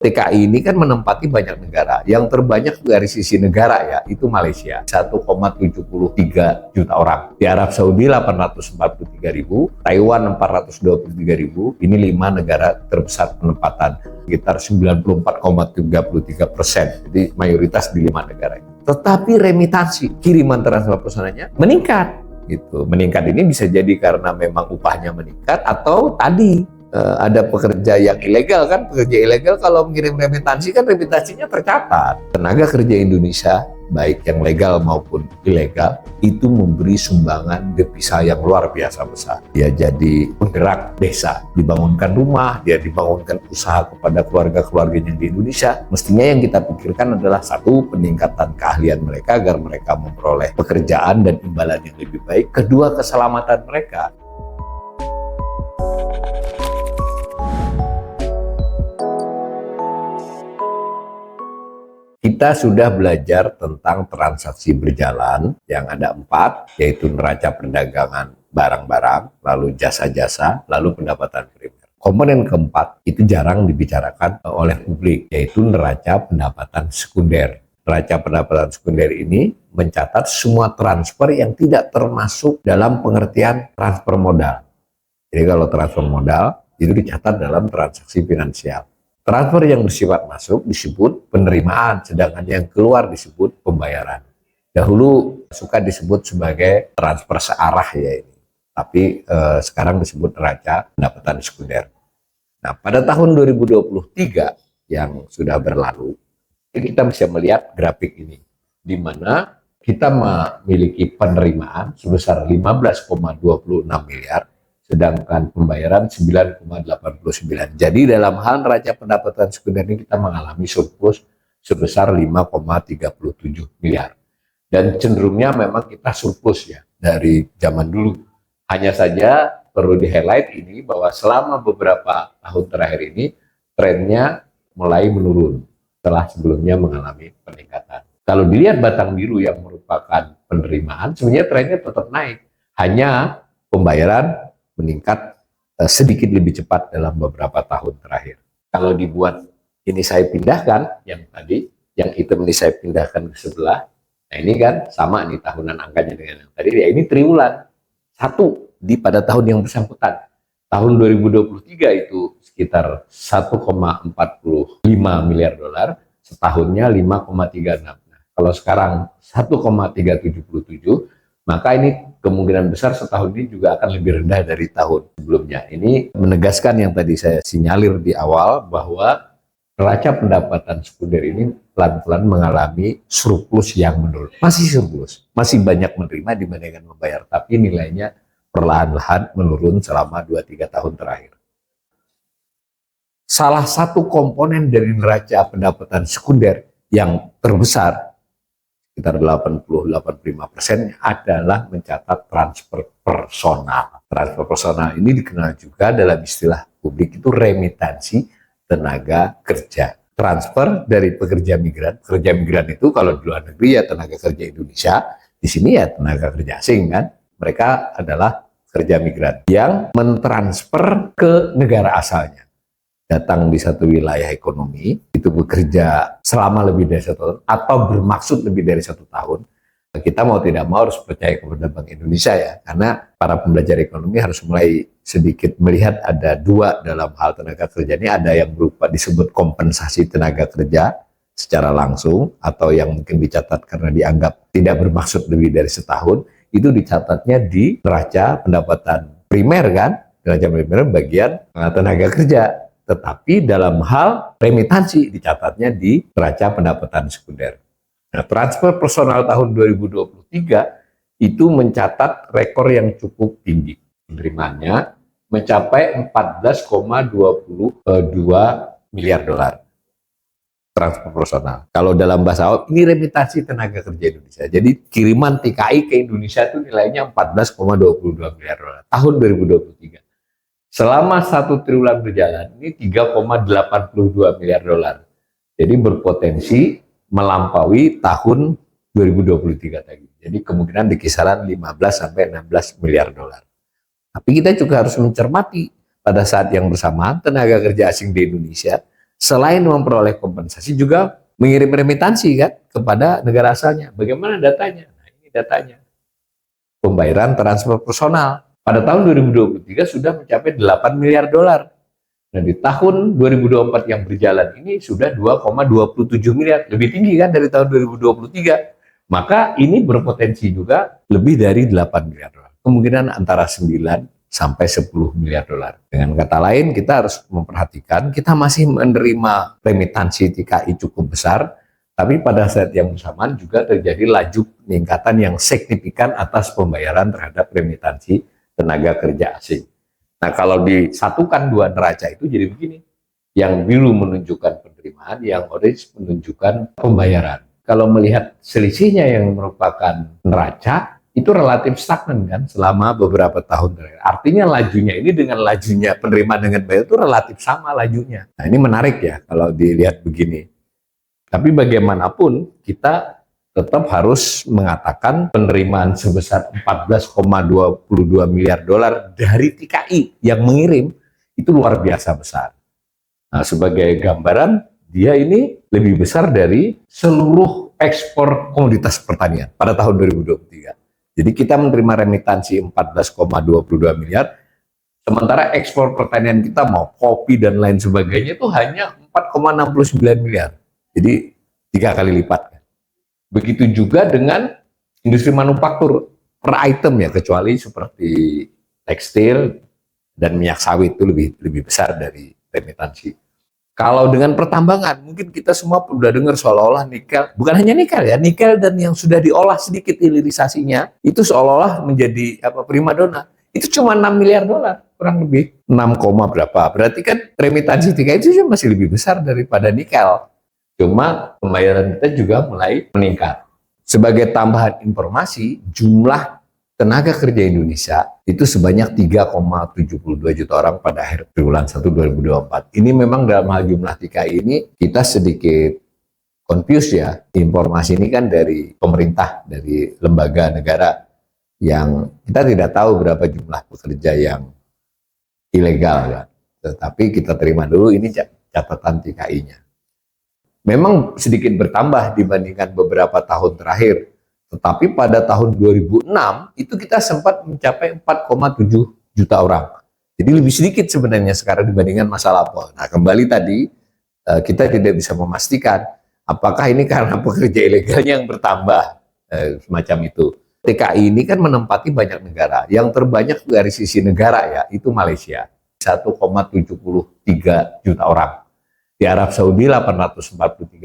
TKI ini kan menempati banyak negara. Yang terbanyak dari sisi negara ya, itu Malaysia. 1,73 juta orang. Di Arab Saudi 843.000, Taiwan 423.000. Ini 5 negara terbesar penempatan. Sekitar 94,33%. Jadi mayoritas di 5 negara ini. Tetapi remitansi, kiriman transfer personalnya meningkat. Gitu. Meningkat ini bisa jadi karena memang upahnya meningkat atau tadi ada pekerja yang ilegal kan, pekerja ilegal kalau mengirim remitansi kan remitansinya tercatat. Tenaga kerja Indonesia baik yang legal maupun ilegal itu memberi sumbangan devisa yang luar biasa besar. Dia jadi penggerak desa, dibangunkan rumah, dia dibangunkan usaha kepada keluarga-keluarganya di Indonesia. Mestinya yang kita pikirkan adalah satu, peningkatan keahlian mereka agar mereka memperoleh pekerjaan dan imbalan yang lebih baik. Kedua, keselamatan mereka. Kita sudah belajar tentang transaksi berjalan yang ada 4, yaitu neraca perdagangan barang-barang, lalu jasa-jasa, lalu pendapatan primer. Komponen keempat itu jarang dibicarakan oleh publik, yaitu neraca pendapatan sekunder. Neraca pendapatan sekunder ini mencatat semua transfer yang tidak termasuk dalam pengertian transfer modal. Jadi kalau transfer modal itu dicatat dalam transaksi finansial. Transfer yang bersifat masuk disebut penerimaan, sedangkan yang keluar disebut pembayaran. Dahulu suka disebut sebagai transfer searah ya ini, tapi sekarang disebut neraca pendapatan sekunder. Nah, pada tahun 2023 yang sudah berlalu, kita bisa melihat grafik ini, di mana kita memiliki penerimaan sebesar 15,26 miliar, sedangkan pembayaran 9,89. Jadi dalam hal neraca pendapatan sekunder ini kita mengalami surplus sebesar 5,37 miliar. Dan cenderungnya memang kita surplus ya dari zaman dulu. Hanya saja perlu di-highlight ini bahwa selama beberapa tahun terakhir ini trennya mulai menurun setelah sebelumnya mengalami peningkatan. Kalau dilihat batang biru yang merupakan penerimaan, sebenarnya trennya tetap naik. Hanya pembayaran meningkat sedikit lebih cepat dalam beberapa tahun terakhir. Kalau dibuat ini saya pindahkan, yang tadi, yang hitam ini saya pindahkan ke sebelah, nah ini kan sama nih tahunan angkanya dengan yang tadi, ya ini triwulan. Satu, pada tahun yang bersangkutan. Tahun 2023 itu sekitar 1,45 miliar dolar, setahunnya 5,36. Nah, kalau sekarang 1,377, maka ini kemungkinan besar setahun ini juga akan lebih rendah dari tahun sebelumnya. Ini menegaskan yang tadi saya sinyalir di awal bahwa neraca pendapatan sekunder ini pelan-pelan mengalami surplus yang menurun. Masih surplus, masih banyak menerima dibandingkan membayar, tapi nilainya perlahan-lahan menurun selama 2-3 tahun terakhir. Salah satu komponen dari neraca pendapatan sekunder yang terbesar sekitar 80-85% adalah mencatat transfer personal. Transfer personal ini dikenal juga dalam istilah publik itu remitansi tenaga kerja. Transfer dari pekerja migran. Pekerja migran itu kalau di luar negeri ya tenaga kerja Indonesia, di sini ya tenaga kerja asing kan. Mereka adalah pekerja migran yang mentransfer ke negara asalnya. Datang di satu wilayah ekonomi, itu bekerja selama lebih dari 1 tahun, atau bermaksud lebih dari 1 tahun, kita mau tidak mau harus percaya kepada Bank Indonesia ya, karena para pembelajar ekonomi harus mulai sedikit melihat ada 2 dalam hal tenaga kerja ini, ada yang berupa disebut kompensasi tenaga kerja secara langsung, atau yang mungkin dicatat karena dianggap tidak bermaksud lebih dari 1 tahun, itu dicatatnya di neraca pendapatan primer kan, neraca primer bagian tenaga kerja. Tetapi dalam hal remitansi dicatatnya di neraca pendapatan sekunder. Nah, transfer personal tahun 2023 itu mencatat rekor yang cukup tinggi. Penerimaannya mencapai 14,22 miliar dolar. Transfer personal. Kalau dalam bahasa awam, ini remitansi tenaga kerja Indonesia. Jadi kiriman TKI ke Indonesia itu nilainya 14,22 miliar dolar tahun 2023. Selama 1 triwulan berjalan, ini 3,82 miliar dolar. Jadi berpotensi melampaui tahun 2023 tadi. Jadi kemungkinan di kisaran 15-16 miliar dolar. Tapi kita juga harus mencermati pada saat yang bersamaan tenaga kerja asing di Indonesia selain memperoleh kompensasi juga mengirim remitansi kan kepada negara asalnya. Bagaimana datanya? Nah, ini datanya. Pembayaran transfer personal pada tahun 2023 sudah mencapai 8 miliar dolar. Nah, di tahun 2024 yang berjalan ini sudah 2,27 miliar, lebih tinggi kan dari tahun 2023. Maka ini berpotensi juga lebih dari 8 miliar dolar. Kemungkinan antara 9 sampai 10 miliar dolar. Dengan kata lain, kita harus memperhatikan kita masih menerima remitansi TKI cukup besar, tapi pada saat yang bersamaan juga terjadi laju peningkatan yang signifikan atas pembayaran terhadap remitansi tenaga kerja asing. Nah, kalau disatukan dua neraca itu jadi begini. Yang biru menunjukkan penerimaan, yang orange menunjukkan pembayaran. Kalau melihat selisihnya yang merupakan neraca, itu relatif stagnan kan selama beberapa tahun terakhir. Artinya lajunya ini dengan lajunya penerimaan dengan bayar itu relatif sama lajunya. Nah, ini menarik ya kalau dilihat begini. Tapi bagaimanapun kita tetap harus mengatakan penerimaan sebesar 14,22 miliar dolar dari TKI yang mengirim itu luar biasa besar. Nah, sebagai gambaran, dia ini lebih besar dari seluruh ekspor komoditas pertanian pada tahun 2023. Jadi kita menerima remitansi 14,22 miliar, sementara ekspor pertanian kita mau kopi dan lain sebagainya itu hanya 4,69 miliar. Jadi 3 kali lipat. Begitu juga dengan industri manufaktur per item ya, kecuali seperti tekstil dan minyak sawit itu lebih besar dari remitansi. Kalau dengan pertambangan, mungkin kita semua sudah dengar seolah-olah nikel, bukan hanya nikel ya, nikel dan yang sudah diolah sedikit hilirisasinya, itu seolah-olah menjadi primadona. Itu cuma 6 miliar dolar, kurang lebih 6, berapa. Berarti kan remitansi TKI itu masih lebih besar daripada nikel. Cuma pembayaran kita juga mulai meningkat. Sebagai tambahan informasi, jumlah tenaga kerja Indonesia itu sebanyak 3,72 juta orang pada akhir triwulan 1 2024. Ini memang dalam hal jumlah TKI ini kita sedikit confused ya. Informasi ini kan dari pemerintah, dari lembaga negara yang kita tidak tahu berapa jumlah pekerja yang ilegal ya. Tetapi kita terima dulu ini catatan TKI-nya. Memang sedikit bertambah dibandingkan beberapa tahun terakhir. Tetapi pada tahun 2006 itu kita sempat mencapai 4,7 juta orang. Jadi lebih sedikit sebenarnya sekarang dibandingkan masa lampau. Nah, kembali tadi kita tidak bisa memastikan apakah ini karena pekerja ilegalnya yang bertambah semacam itu. TKI ini kan menempati banyak negara. Yang terbanyak dari sisi negara ya itu Malaysia, 1,73 juta orang. Di Arab Saudi 843.000,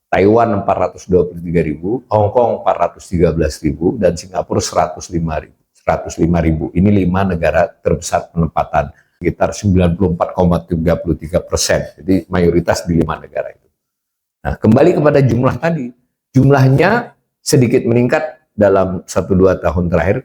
Taiwan 423.000, Hong Kong 413.000, dan Singapura 105.000. Ini 5 negara terbesar penempatan, sekitar 94,33%. Jadi mayoritas di 5 negara itu. Nah, kembali kepada jumlah tadi, jumlahnya sedikit meningkat dalam 1-2 tahun terakhir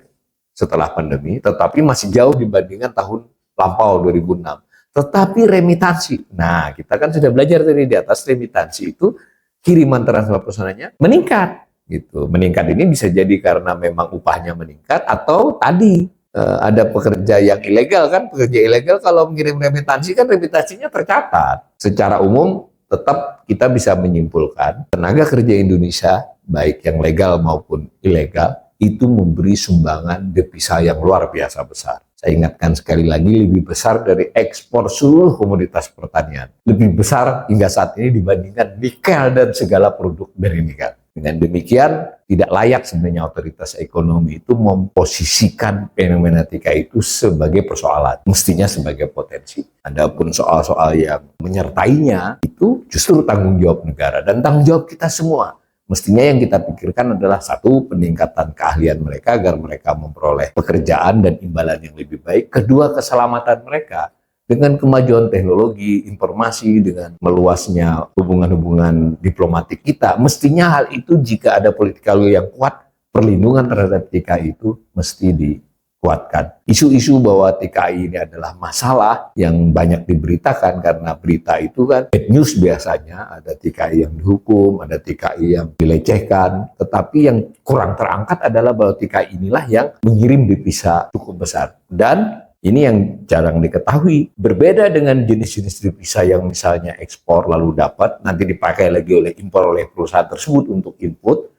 setelah pandemi, tetapi masih jauh dibandingkan tahun lampau 2006. Tetapi remitansi, nah kita kan sudah belajar tadi di atas, remitansi itu kiriman transfer personalnya meningkat gitu. Meningkat ini bisa jadi karena memang upahnya meningkat atau tadi ada pekerja yang ilegal kan. Pekerja ilegal kalau mengirim remitansi kan remitansinya tercatat. Secara umum tetap kita bisa menyimpulkan tenaga kerja Indonesia baik yang legal maupun ilegal itu memberi sumbangan devisa yang luar biasa besar. Saya ingatkan sekali lagi, lebih besar dari ekspor seluruh komoditas pertanian. Lebih besar hingga saat ini dibandingkan nikel dan segala produk dari nikel. Dengan demikian, tidak layak sebenarnya otoritas ekonomi itu memposisikan fenomena TKI itu sebagai persoalan. Mestinya sebagai potensi. Adapun soal-soal yang menyertainya, itu justru tanggung jawab negara dan tanggung jawab kita semua. Mestinya yang kita pikirkan adalah satu, peningkatan keahlian mereka agar mereka memperoleh pekerjaan dan imbalan yang lebih baik. Kedua, keselamatan mereka dengan kemajuan teknologi, informasi, dengan meluasnya hubungan-hubungan diplomatik kita. Mestinya hal itu jika ada political will yang kuat, perlindungan terhadap TKI itu mesti dikuatkan. Isu-isu bahwa TKI ini adalah masalah yang banyak diberitakan karena berita itu kan bad news biasanya, ada TKI yang dihukum, ada TKI yang dilecehkan, tetapi yang kurang terangkat adalah bahwa TKI inilah yang mengirim devisa cukup besar. Dan Ini yang jarang diketahui. Berbeda dengan jenis-jenis devisa yang misalnya ekspor lalu dapat, nanti dipakai lagi oleh impor oleh perusahaan tersebut untuk input.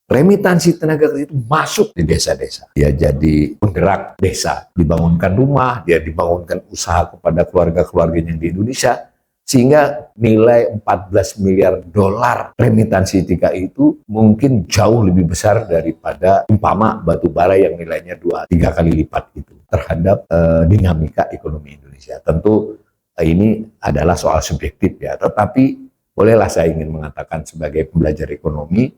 Remitansi tenaga kerja itu masuk di desa-desa. Dia jadi penggerak desa, dibangunkan rumah, dia dibangunkan usaha kepada keluarga-keluarganya di Indonesia, sehingga nilai 14 miliar dolar remitansi TKI itu mungkin jauh lebih besar daripada umpama batu bara yang nilainya 2-3 kali lipat itu terhadap dinamika ekonomi Indonesia. Tentu ini adalah soal subjektif ya, tetapi bolehlah saya ingin mengatakan sebagai pembelajar ekonomi,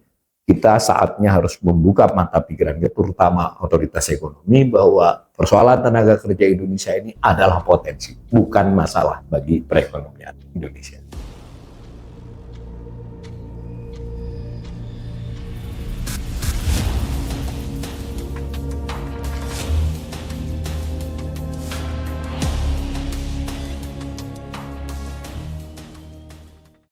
kita saatnya harus membuka mata pikiran kita, terutama otoritas ekonomi, bahwa persoalan tenaga kerja Indonesia ini adalah potensi, bukan masalah bagi perekonomian Indonesia.